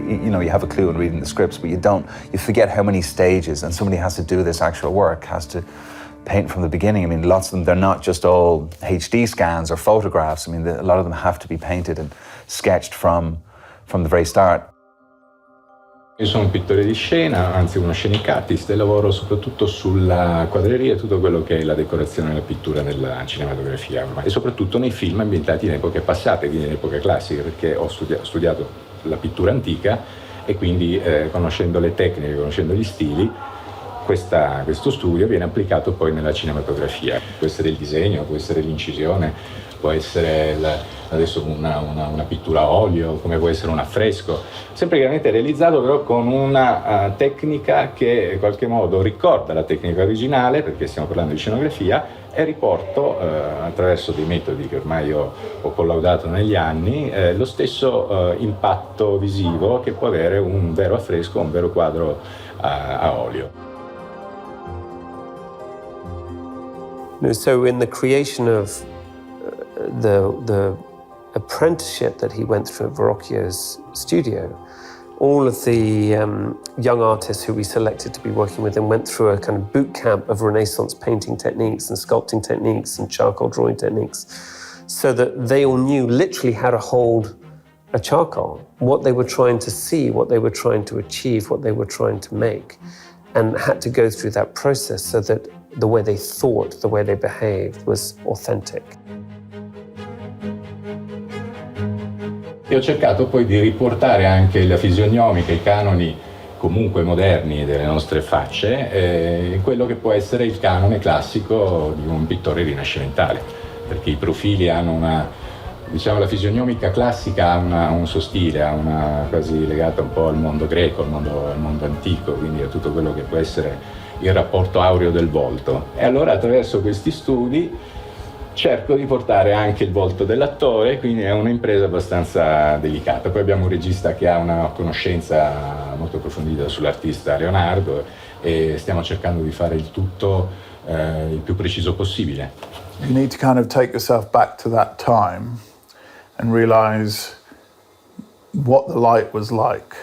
you know, you have a clue in reading the scripts, but you forget how many stages, and somebody has to do this actual work, has to paint from the beginning. I mean, lots of them, they're not just all HD scans or photographs. I mean, a lot of them have to be painted and sketched from the very start. Io sono un pittore di scena, anzi uno scenic artist, e lavoro soprattutto sulla quadreria e tutto quello che è la decorazione e la pittura nella cinematografia, e soprattutto nei film ambientati in epoche passate, quindi in epoca classica, perché ho studiato la pittura antica e quindi conoscendo le tecniche, conoscendo gli stili, questo studio viene applicato poi nella cinematografia. Può essere il disegno, può essere l'incisione, può essere adesso una pittura a olio, come può essere un affresco, sempre chiaramente realizzato però con una tecnica che in qualche modo ricorda la tecnica originale, perché stiamo parlando di scenografia, e riporto attraverso dei metodi che ormai ho collaudato negli anni lo stesso impatto visivo che può avere un vero affresco, un vero quadro a olio. So in the creation of the apprenticeship that he went through at Verrocchio's studio, all of the young artists who we selected to be working with him went through a kind of boot camp of Renaissance painting techniques and sculpting techniques and charcoal drawing techniques, so that they all knew literally how to hold a charcoal, what they were trying to see, what they were trying to achieve, what they were trying to make, and had to go through that process so that the way they thought, the way they behaved was authentic. E ho cercato poi di riportare anche la fisionomica, i canoni comunque moderni delle nostre facce, quello che può essere il canone classico di un pittore rinascimentale, perché i profili hanno la fisionomica classica ha un suo stile, ha una quasi legata un po' al mondo greco, al mondo antico, quindi a tutto quello che può essere il rapporto aureo del volto. E allora attraverso questi studi cerco di portare anche il volto dell'attore, quindi è un'impresa abbastanza delicata. Poi abbiamo un regista che ha una conoscenza molto approfondita sull'artista Leonardo e stiamo cercando di fare il tutto il più preciso possibile. You need to kind of take yourself back to that time and realize what the light was like.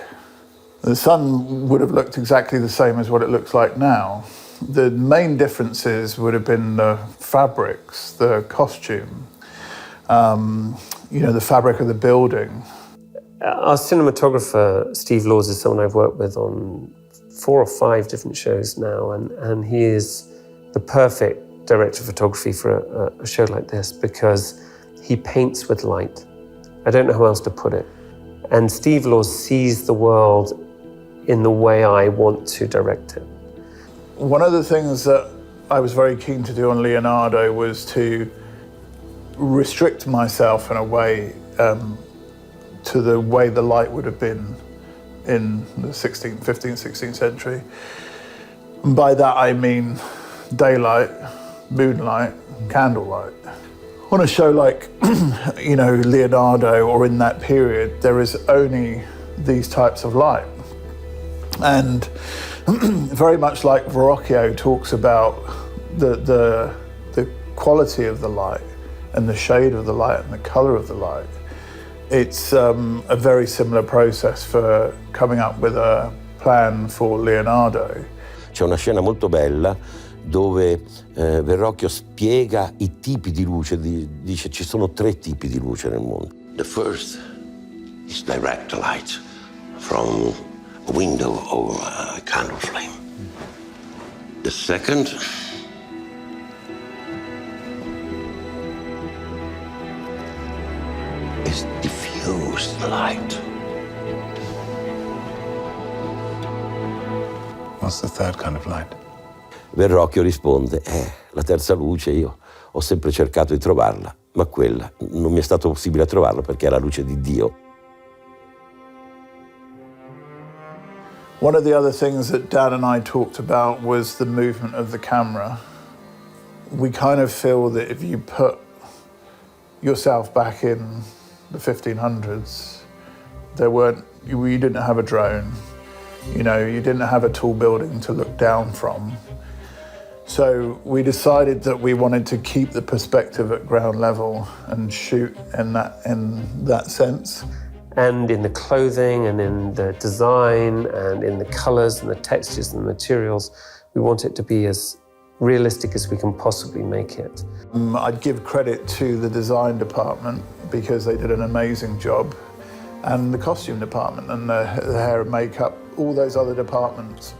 The sun would have looked exactly the same as what it looks like now. The main differences would have been the fabrics, the costume, the fabric of the building. Our cinematographer, Steve Laws, is someone I've worked with on 4 or 5 different shows now, and he is the perfect director of photography for a show like this because he paints with light. I don't know how else to put it. And Steve Laws sees the world in the way I want to direct it. One of the things that I was very keen to do on Leonardo was to restrict myself in a way to the way the light would have been in the 15th, 16th century. And by that I mean daylight, moonlight, candlelight. On a show like, Leonardo, or in that period, there is only these types of light. And very much like Verrocchio talks about the quality of the light and the shade of the light and the color of the light, it's a very similar process for coming up with a plan for Leonardo. C'è una scena molto bella dove Verrocchio spiega i tipi di luce, dice ci sono 3 tipi di luce nel mondo. The first is direct light from a window or a candle flame. The second is diffused light. What's the third kind of light? Verrocchio risponde, la terza luce io ho sempre cercato di trovarla, ma quella non mi è stato possibile trovarla perché è la luce di Dio. One of the other things that Dan and I talked about was the movement of the camera. We kind of feel that if you put yourself back in the 1500s, you didn't have a drone, you didn't have a tall building to look down from. So we decided that we wanted to keep the perspective at ground level and shoot in that sense. And in the clothing and in the design and in the colors and the textures and the materials, we want it to be as realistic as we can possibly make it. I'd give credit to the design department because they did an amazing job, and the costume department and the hair and makeup, all those other departments